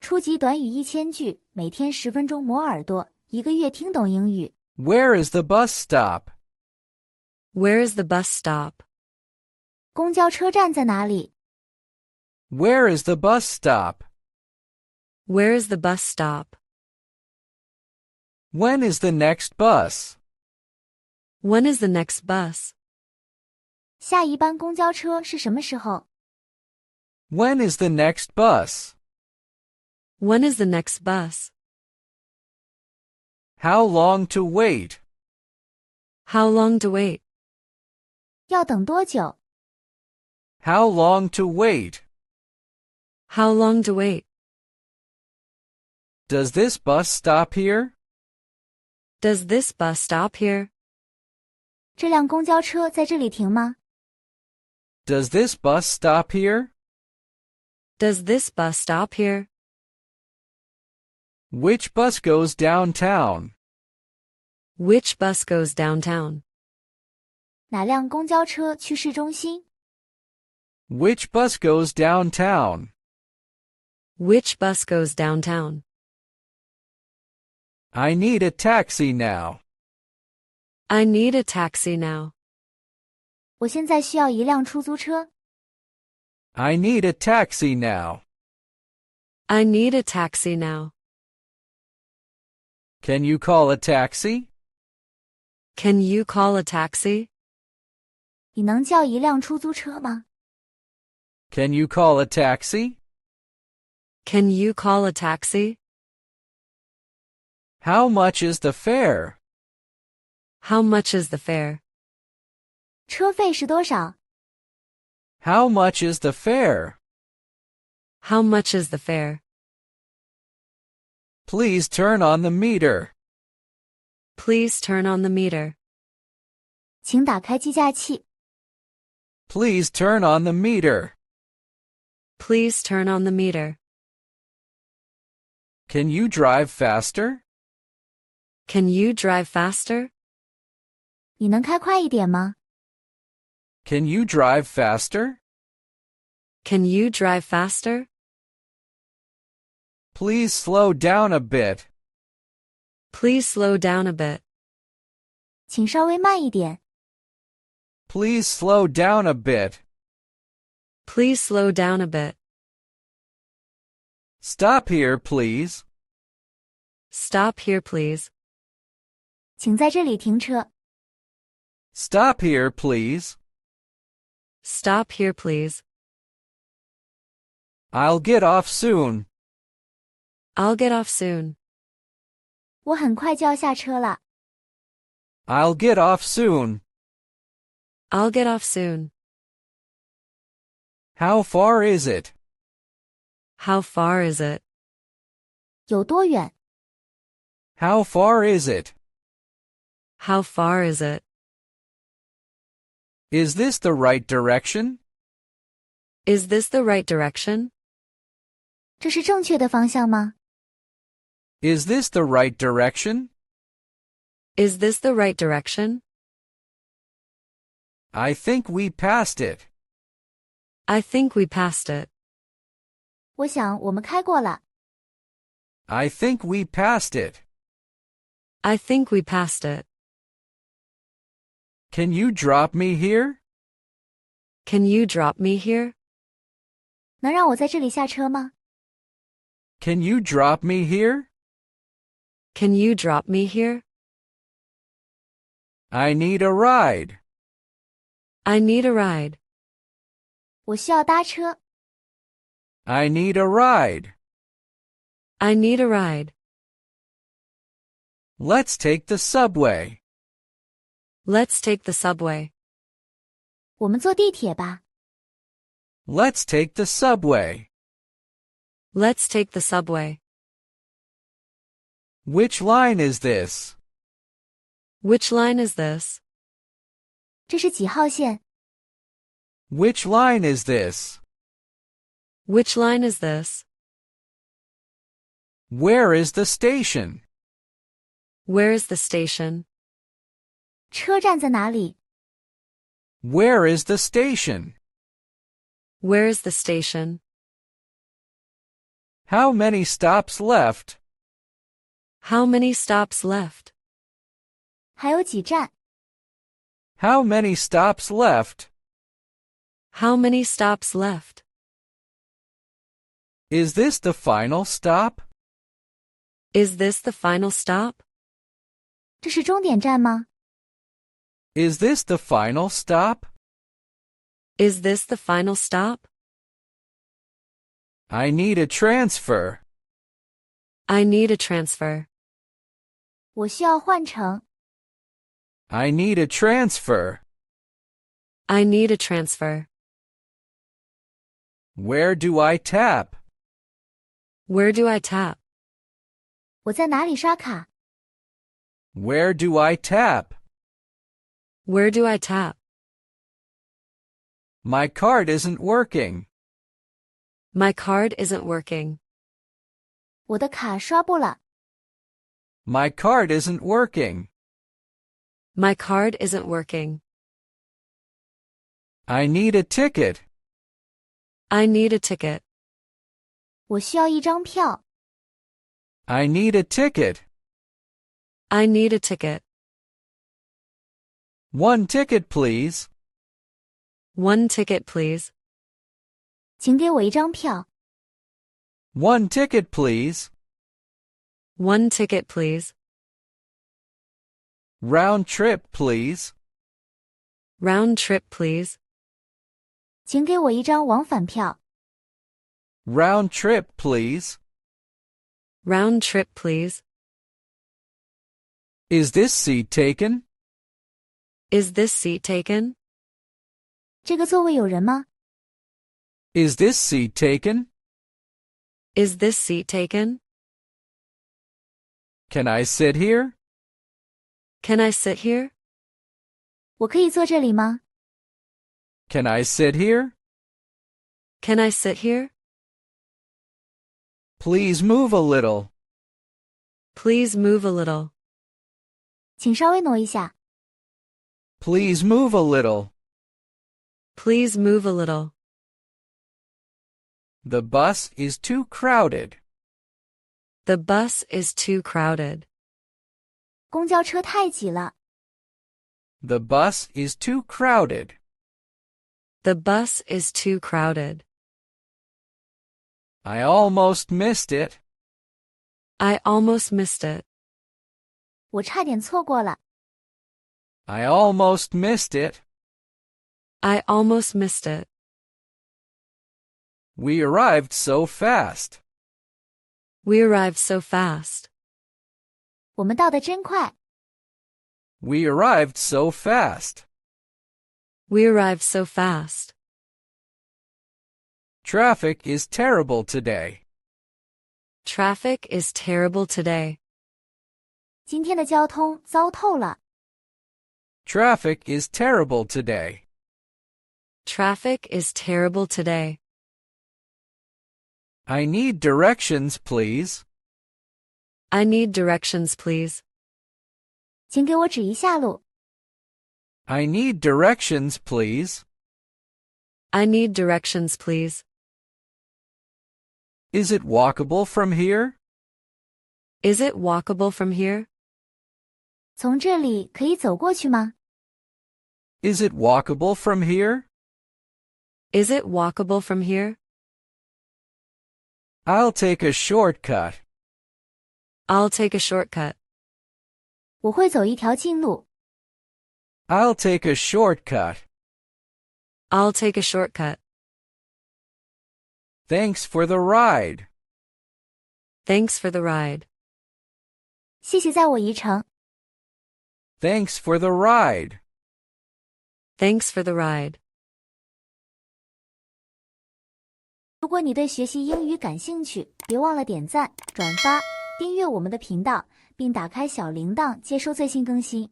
初级短语1000句，每天10分钟磨耳朵，一个月听懂英语。Where is the bus stop? Where is the bus stop? 公交车站在哪里？ Where is the bus stop? Where is the bus stop? When is the next bus? When is the next bus? 下一班公交车是什么时候？ When is the next bus? When is the next bus? How long to wait? How long to wait? 要等多久？ How long to wait? How long to wait? Does this bus stop here? Does this bus stop here? 这辆公交车在这里停吗？ Does this bus stop here? Does this bus stop here? Which bus goes downtown? Which bus goes downtown? 哪辆公交车去市中心？ Which bus goes downtown? Which bus goes downtown? I need a taxi now. I need a taxi now. 我现在需要一辆出租车。 I need a taxi now. I need a taxi now. Can you call a taxi? Can you call a taxi? 你能叫一辆出租车吗？ Can you call a taxi? Can you call a taxi? How much is the fare? How much is the fare? 车费是多少？ How much is the fare? How much is the fare? Please turn on the meter. Please turn on the meter. 请打开计价器。 Please turn on the meter. Please turn on the meter. Can you drive faster? Can you drive faster? 你能开快一点吗？ Can you drive faster? Can you drive faster? Please slow down a bit. Please slow down a bit. 请稍微慢一点。 Please slow down a bit. Please slow down a bit. Stop here, please. Stop here, please. 请在这里停车。 Stop here, please. Stop here, please. I'll get off soon. I'll get off soon. 我很快就要下车了。 I'll get off soon. I'll get off soon. How far is it? How far is it? 有多远？ How far is it? How far is it? Is this the right direction? Is this the right direction? 这是正确的方向吗？ Is this the right direction? Is this the right direction? I think we passed it. I think we passed it. 我想我们开过了。 I think we passed it. I think we passed it. Can you drop me here? Can you drop me here? 能让我在这里下车吗？ Can you drop me here? Can you drop me here? I need a ride. I need a ride. 我需要搭车。 I need a ride. I need a ride. Let's take the subway. Let's take the subway. 我们坐地铁吧。 Let's take the subway. Let's take the subway. Which line is this? Which line is this? 这是几号线？ Which line is this? Which line is this? Where is the station? Where is the station? 车站在哪里？ Where is the station? Where is the station? How many stops left? How many stops left? 还有几站？ How many stops left? How many stops left? Is this the final stop? Is this the final stop? 这是终点站吗？ Is this the final stop? Is this the final stop? I need a transfer. I need a transfer. 我需要换乘。 I need a transfer. I need a transfer. Where do I tap? Where do I tap? 我在哪里刷卡？ Where do I tap? Where do I tap? My card isn't working. My card isn't working. 我的卡刷不了。 My card isn't working. My card isn't working. I need a ticket. I need a ticket. 我需要一张票。 I need a ticket. I need a ticket. One ticket, please. One ticket, please. 请给我一张票。 One ticket, please. One ticket, please. Round trip, please. Round trip, please. 请给我一张往返票。 Round trip, please. Round trip, please. Is this seat taken? Is this seat taken? 这个座位有人吗？ Is this seat taken? Is this seat taken? Can I sit here? Can I sit here? 我可以坐这里吗？ Can I sit here? Can I sit here? Please move a little. Please move a little. 请稍微挪一下。 Please move a little. Please move a little. The bus is too crowded. The bus is too crowded. 公交车太挤了。 The bus is too crowded. The bus is too crowded. I almost missed it. I almost missed it. 我差点错过了。 I almost missed it. I almost missed it. We arrived so fast. We arrived so fast. 我们到得真快。 We arrived so fast. We arrived so fast. Traffic is terrible today. Traffic is terrible today. 今天的交通糟透了。 Traffic is terrible today. Traffic is terrible today. I need directions, please. I need directions, please. 请给我指一下路。 I need directions, please. I need directions, please. Is it walkable from here? Is it walkable from here? 从这里可以走过去吗？ Is it walkable from here? Is it walkable from here? I'll take a shortcut. I'll take a shortcut. 我会走一条近路。 I'll take a shortcut. I'll take a shortcut. Thanks for the ride. Thanks for the ride. 谢谢载我一程。 Thanks for the ride. Thanks for the ride. 如果你对学习英语感兴趣，别忘了点赞、转发、订阅我们的频道，并打开小铃铛接收最新更新。